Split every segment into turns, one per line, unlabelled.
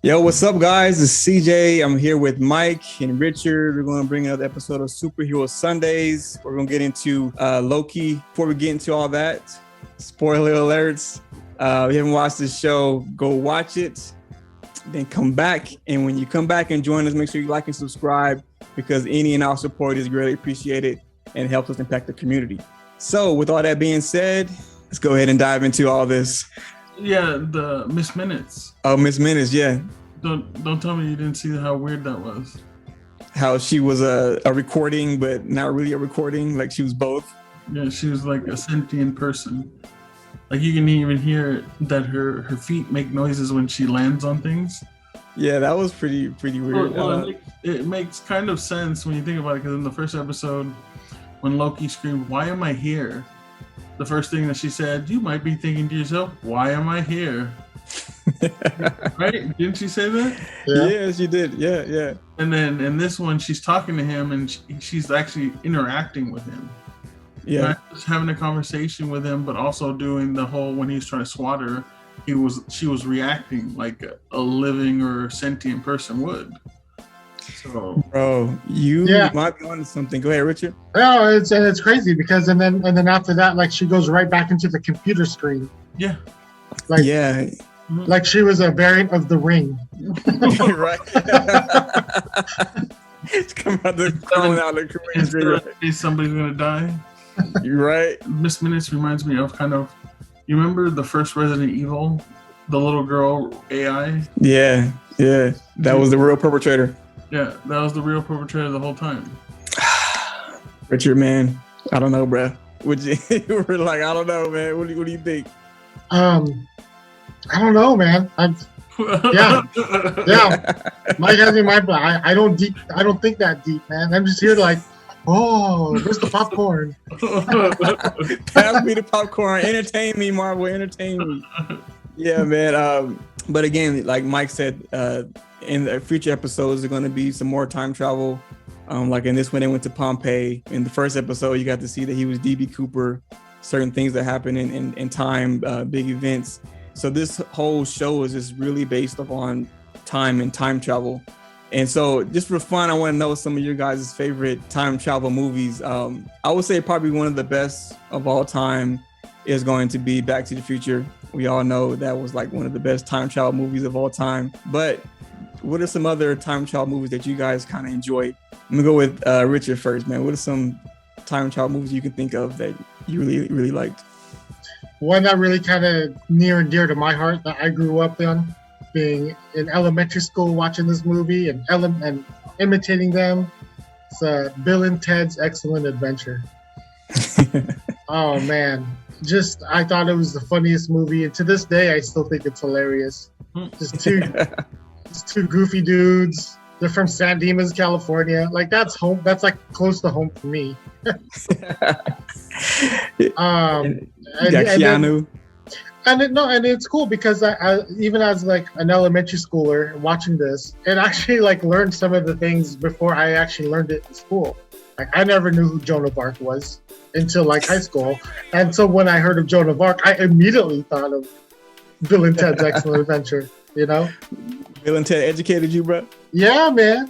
Yo, what's up, guys? It's CJ. I'm here with Mike and Richard. We're going to bring another episode of Superhero Sundays. We're going to get into Loki. Before we get into all that, spoiler alerts. If you haven't watched this show, go watch it. Then come back. And when you come back and join us, make sure you like and subscribe because any and all support is greatly appreciated and helps us impact the community. So with all that being said, let's go ahead and dive into all this.
Yeah, the Miss Minutes.
Oh, Miss Minutes, yeah.
Don't tell me you didn't see how weird that was.
How she was a recording, but not really a recording. Like she was both.
Yeah, she was like a sentient person. Like you can even hear that her feet make noises when she lands on things.
Yeah, that was pretty weird.
Well, it makes kind of sense when you think about it, because in the first episode, when Loki screamed, "Why am I here?" The first thing that she said, you might be thinking to yourself, why am I here? Right? Didn't she say that?
Yeah, she did. Yeah.
And then in this one, she's talking to him and she's actually interacting with him.
Yeah.
Not just having a conversation with him, but also doing the whole, when he was trying to swat her, she was reacting like a living or sentient person would. So,
bro, you might be onto something. Go ahead, Richard.
No, it's crazy because and then after that, like she goes right back into the computer screen.
Yeah.
Like
yeah.
Like she was a variant of the Ring.
Right. It's coming out the computer screen.
Right? Somebody's gonna die.
You're right.
Miss Minutes reminds me of kind of. You remember the first Resident Evil, the little girl AI?
Yeah. That was the real perpetrator.
Yeah, that was the real perpetrator the whole time.
Richard, man, I don't know, bro. You were like, I don't know, man. What do you think?
I don't know, man. Yeah. Mike has me in my blood. I don't think that deep, man. I'm just here to like, oh, where's the popcorn?
Pass me the popcorn. Entertain me, Marvel. Entertain me. Yeah, man. But again, like Mike said, in the future episodes, there's going to be some more time travel. Like in this one, they went to Pompeii. In the first episode, you got to see that he was D.B. Cooper, certain things that happen in time, big events. So this whole show is just really based upon time and time travel. And so just for fun, I want to know some of your guys' favorite time travel movies. I would say probably one of the best of all time is going to be Back to the Future. We all know that was like one of the best time travel movies of all time. But what are some other time travel movies that you guys kind of enjoyed? I'm gonna go with Richard first, man. What are some time travel movies you can think of that you really liked?
One that really kind of near and dear to my heart that I grew up on, being in elementary school watching this movie and imitating them. It's Bill and Ted's Excellent Adventure. Oh man, I thought it was the funniest movie, and to this day I still think it's hilarious. Just two goofy dudes. They're from San Dimas, California. Like that's home. That's like close to home for me.
Keanu.
And it's cool because I even as like an elementary schooler watching this, it actually like learned some of the things before I actually learned it in school. Like I never knew who Joan of Arc was until like high school, and so when I heard of Joan of Arc, I immediately thought of Bill and Ted's Excellent Adventure. You know,
Bill and Ted educated you, bro.
Yeah, man.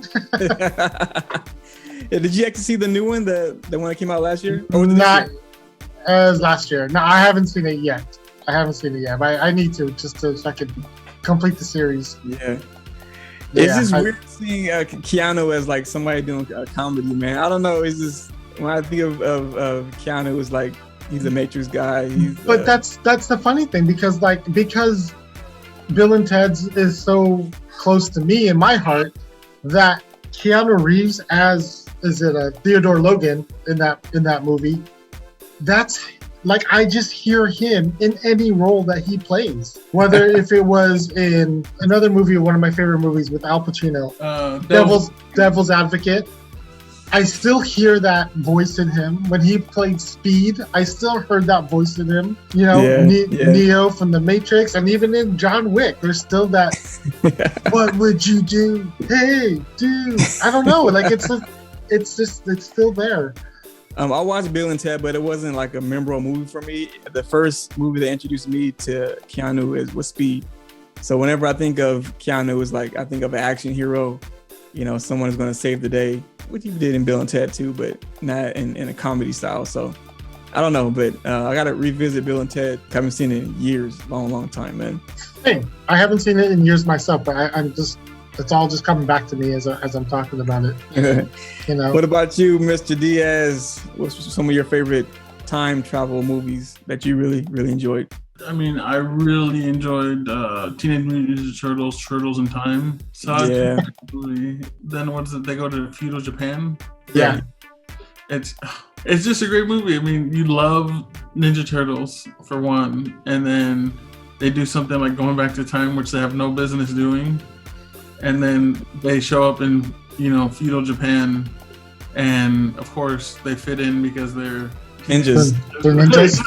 Did you actually see the new one, the one that came out last year?
Not as last year. No, I haven't seen it yet. But I need to just so I can complete the series.
Yeah. It's just weird seeing Keanu as like somebody doing a comedy, man. I don't know. It's just when I think of Keanu, it's like he's a Matrix guy.
But that's the funny thing because Bill and Ted's is so close to me in my heart that Keanu Reeves as Theodore Logan in that movie. That's like I just hear him in any role that he plays, whether if it was in another movie, one of my favorite movies with Al Pacino, Devil's Advocate. I still hear that voice in him. When he played Speed, I still heard that voice in him. You know, Neo from The Matrix, and even in John Wick, there's still that. What would you do? Hey, dude. I don't know. Like it's still there.
I watched Bill and Ted, but it wasn't like a memorable movie for me. The first movie that introduced me to Keanu was Speed. So whenever I think of Keanu, it's like I think of an action hero. You know, someone is going to save the day, which he did in Bill and Ted too, but not in a comedy style. So I don't know, but I got to revisit Bill and Ted. I haven't seen it in years, long time, man.
Hey, I haven't seen it in years myself, but I'm just, it's all just coming back to me as I'm talking about it. You know.
What about you, Mr. Diaz? What's some of your favorite time travel movies that you really, really enjoyed?
I mean, I really enjoyed Teenage Mutant Ninja Turtles, Turtles in Time. So
Yeah.
Then what's it? They go to feudal Japan.
Yeah.
It's just a great movie. I mean, you love Ninja Turtles for one, and then they do something like going back to time, which they have no business doing, and then they show up in, you know, feudal Japan, and of course they fit in because they're
Ninjas.
They're ninjas.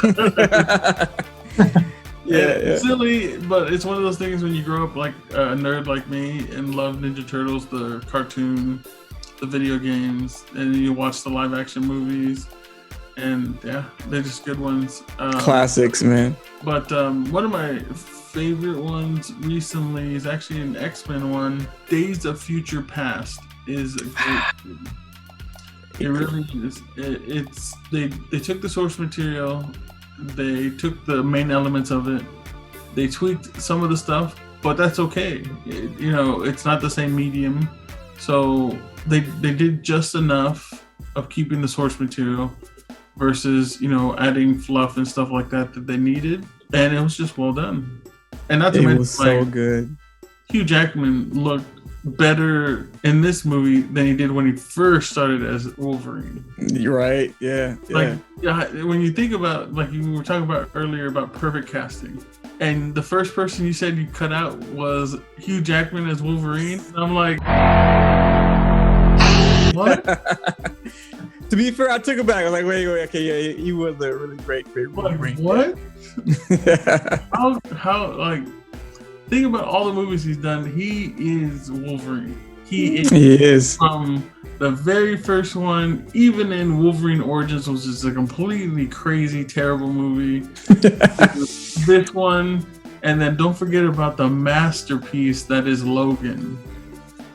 Yeah.
Silly, but it's one of those things when you grow up like a nerd like me and love Ninja Turtles, the cartoon, the video games, and then you watch the live action movies, and yeah, they're just good ones.
Classics, man.
But one of my favorite ones recently is actually an X-Men one. Days of Future Past is a great movie. It really is. It's they took the source material, they took the main elements of it, they tweaked some of the stuff, but that's okay. You know, it's not the same medium, so they did just enough of keeping the source material versus, you know, adding fluff and stuff like that they needed, and it was just well done. And not to mention,
it was so good.
Hugh Jackman looked better in this movie than he did when he first started as Wolverine.
You're right. Yeah.
Like, when you think about, like you were talking about earlier about perfect casting, and the first person you said you cut out was Hugh Jackman as Wolverine, and I'm like, what?
To be fair, I took it back. I was like, wait, okay, yeah, he was a really great Wolverine.
What? How like, think about all the movies he's done. He is Wolverine. He is from the very first one, even in Wolverine Origins, which is a completely crazy, terrible movie. This one, and then don't forget about the masterpiece that is Logan.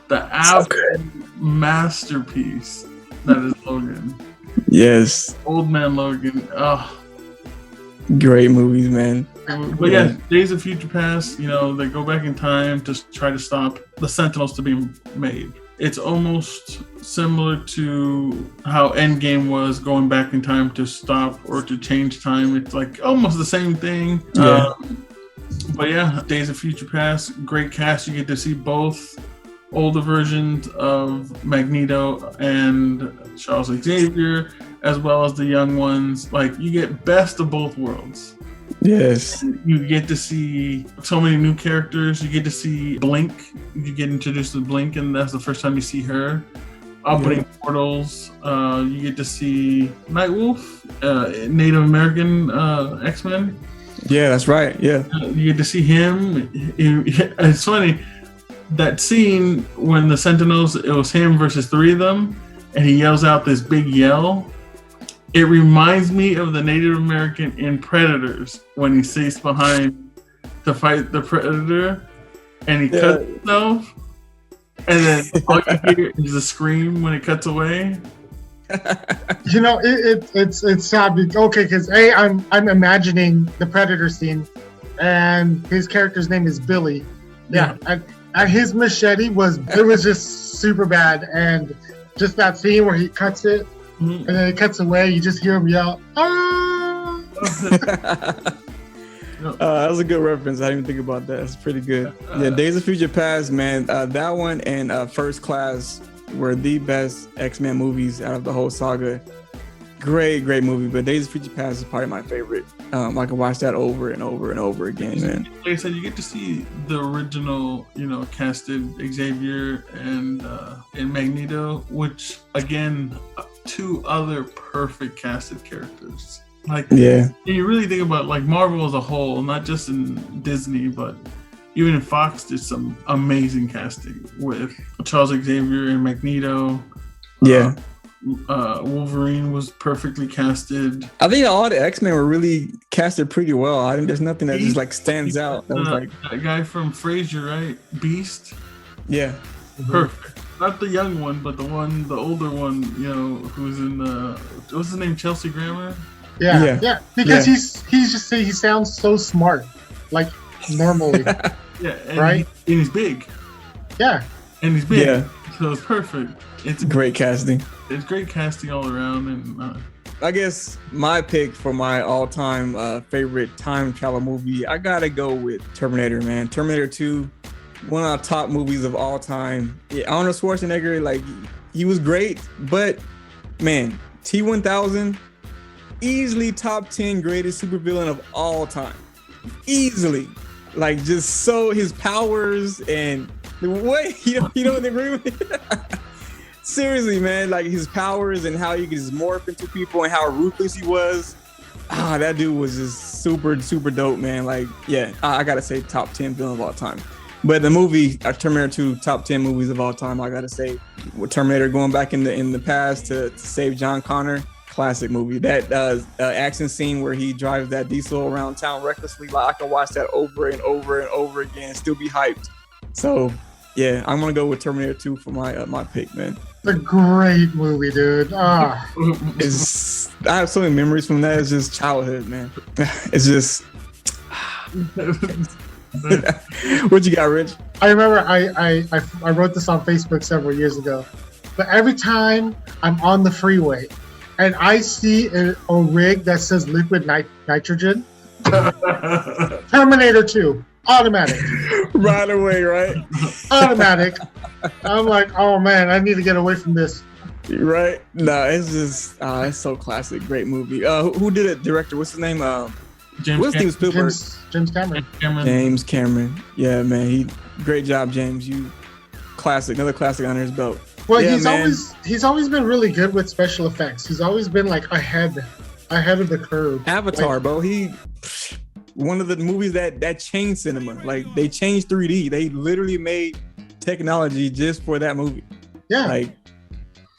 The absolute masterpiece that is Logan.
Yes.
Old Man Logan. Oh.
Great movies, man.
But yeah, Days of Future Past, you know, they go back in time to try to stop the Sentinels to be made. It's almost similar to how Endgame was, going back in time to stop or to change time. It's like almost the same thing.
Yeah.
But yeah, Days of Future Past, great cast. You get to see both older versions of Magneto and Charles Xavier, as well as the young ones. Like, you get best of both worlds.
Yes.
You get to see so many new characters. You get to see Blink. You get introduced to Blink, and that's the first time you see her. Opening portals. You get to see Nightwolf, Native American X-Men.
Yeah, that's right. Yeah.
You get to see him. It's funny, that scene when the Sentinels, it was him versus three of them, and he yells out this big yell. It reminds me of the Native American in Predators when he stays behind to fight the Predator, and he cuts himself, and then all you hear is a scream when it cuts away.
You know, it's sad. Okay, because I'm imagining the Predator scene, and his character's name is Billy. Yeah, and his machete was just super bad, and just that scene where he cuts it. And then it cuts away. You just hear him yell, "Ah!"
That was a good reference. I didn't even think about that. That's pretty good. Yeah, Days of Future Past, man. That one and First Class were the best X-Men movies out of the whole saga. Great movie. But Days of Future Past is probably my favorite. I can watch that over and over and over again, man.
Like I said, you get to see the original, you know, casted Xavier and Magneto, which again, two other perfect casted characters. Like,
yeah,
you really think about like Marvel as a whole, not just in Disney, but even in Fox did some amazing casting with Charles Xavier and Magneto.
Yeah.
Wolverine was perfectly casted.
I think all the X-Men were really casted pretty well. I think there's nothing that just like stands out. That was like
that guy from Frasier, right? Beast.
Yeah.
Perfect. Not the young one, but the older one. You know, who's in what's his name? Chelsea Grammer.
Yeah. Because he sounds so smart, like normally.
Yeah, and
right.
And he's big.
Yeah.
And he's big.
Yeah.
So it's perfect. It's
great casting.
It's great casting all around, and
I guess my pick for my all-time favorite time travel movie, I gotta go with Terminator, man. Terminator 2, one of the top movies of all time. Yeah, Arnold Schwarzenegger, like, he was great, but man, T-1000, easily top 10 greatest supervillain of all time. Easily. Like, just so his powers and the way, you don't agree with me? Seriously, man, like his powers and how he could just morph into people and how ruthless he was. That dude was just super, super dope, man. Like, yeah, I gotta say top 10 villain of all time. But the movie, Terminator 2, top 10 movies of all time, I gotta say, with Terminator going back in the past to save John Connor, classic movie. That action scene where he drives that diesel around town recklessly, like I can watch that over and over and over again and still be hyped. So, yeah, I'm gonna go with Terminator 2 for my pick, man.
It's a great movie, dude. I
have so many memories from that. It's just childhood, man. It's just. What you got, Rich?
I remember I wrote this on Facebook several years ago. But every time I'm on the freeway and I see a rig that says liquid nitrogen, Terminator 2, automatic.
Right away, right?
Automatic. I'm like, oh man, I need to get away from this.
Right? No, it's just, it's so classic. Great movie. Who did it? Director? What's his name? Steven Spielberg.
James Cameron.
James Cameron. Yeah, man. Great job, James. Another classic under his belt.
Well, yeah, he's always been really good with special effects. He's always been like ahead of the curve.
Avatar, bro. One of the movies that changed cinema. Like, they changed 3D. They literally made technology just for that movie.
Yeah.
Like,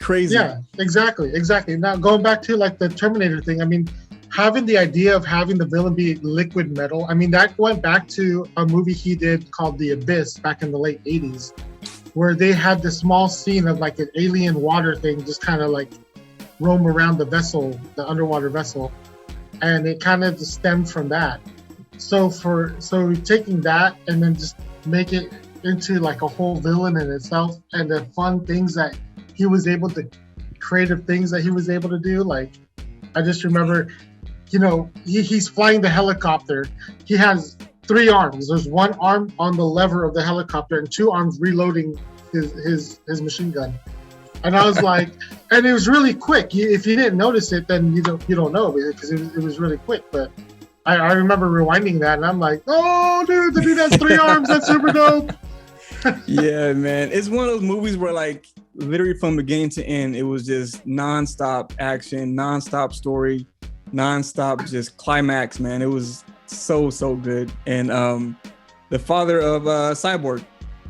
crazy.
Yeah, exactly. Now, going back to like the Terminator thing, I mean, having the idea of having the villain be liquid metal, I mean, that went back to a movie he did called The Abyss back in the late 80s, where they had this small scene of like an alien water thing just kind of like roam around the vessel, the underwater vessel. And it kind of just stemmed from that. So taking that and then just make it into like a whole villain in itself, and the fun things that he was able to, creative things that he was able to do. Like, I just remember, he's flying the helicopter. He has 3 arms. There's 1 arm on the lever of the helicopter and 2 arms reloading his machine gun. And I was like, and it was really quick. If you didn't notice it, then you don't know, because it was really quick. But I remember rewinding that, and I'm like, oh, dude, the dude has 3 arms. That's super dope.
Yeah, man. It's one of those movies where, like, literally from beginning to end, it was just nonstop action, nonstop story, nonstop just climax, man. It was so good. And the father of Cyborg,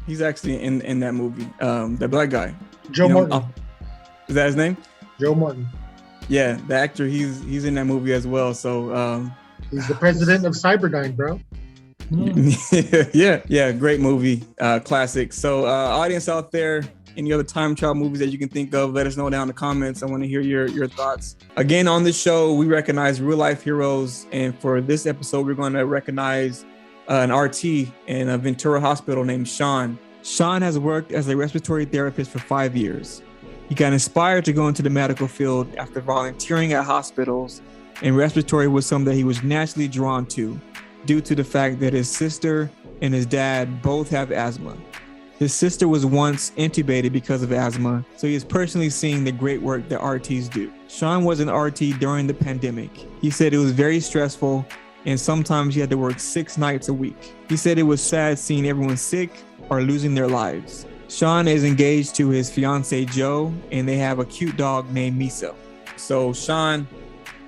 he's actually in that movie. The black guy,
Joe Morton.
Is that his name?
Joe Morton.
Yeah, the actor. He's in that movie as well. So
he's the president of Cyberdyne, bro.
Yeah, great movie, classic. So audience out there, any other time travel movies that you can think of, let us know down in the comments. I want to hear your thoughts. Again, on this show, we recognize real life heroes, and for this episode, we're going to recognize an RT in a Ventura hospital named Sean. Sean has worked as a respiratory therapist for 5 years. He got inspired to go into the medical field after volunteering at hospitals, and respiratory was something that he was naturally drawn to, due to the fact that his sister and his dad both have asthma. His sister was once intubated because of asthma, so he is personally seeing the great work that RTs do. Sean was an RT during the pandemic. He said it was very stressful, and sometimes he had to work 6 nights a week. He said it was sad seeing everyone sick or losing their lives. Sean is engaged to his fiancée Jo, and they have a cute dog named Misa. So Sean,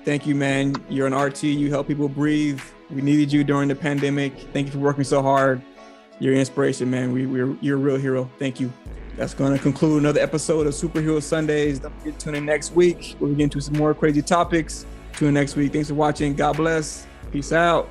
thank you, man. You're an RT. You help people breathe. We needed you during the pandemic. Thank you for working so hard. You're an inspiration, man. You're a real hero. Thank you. That's going to conclude another episode of Superhero Sundays. Don't forget to tune in next week. We'll get into some more crazy topics. Tune in next week. Thanks for watching. God bless. Peace out.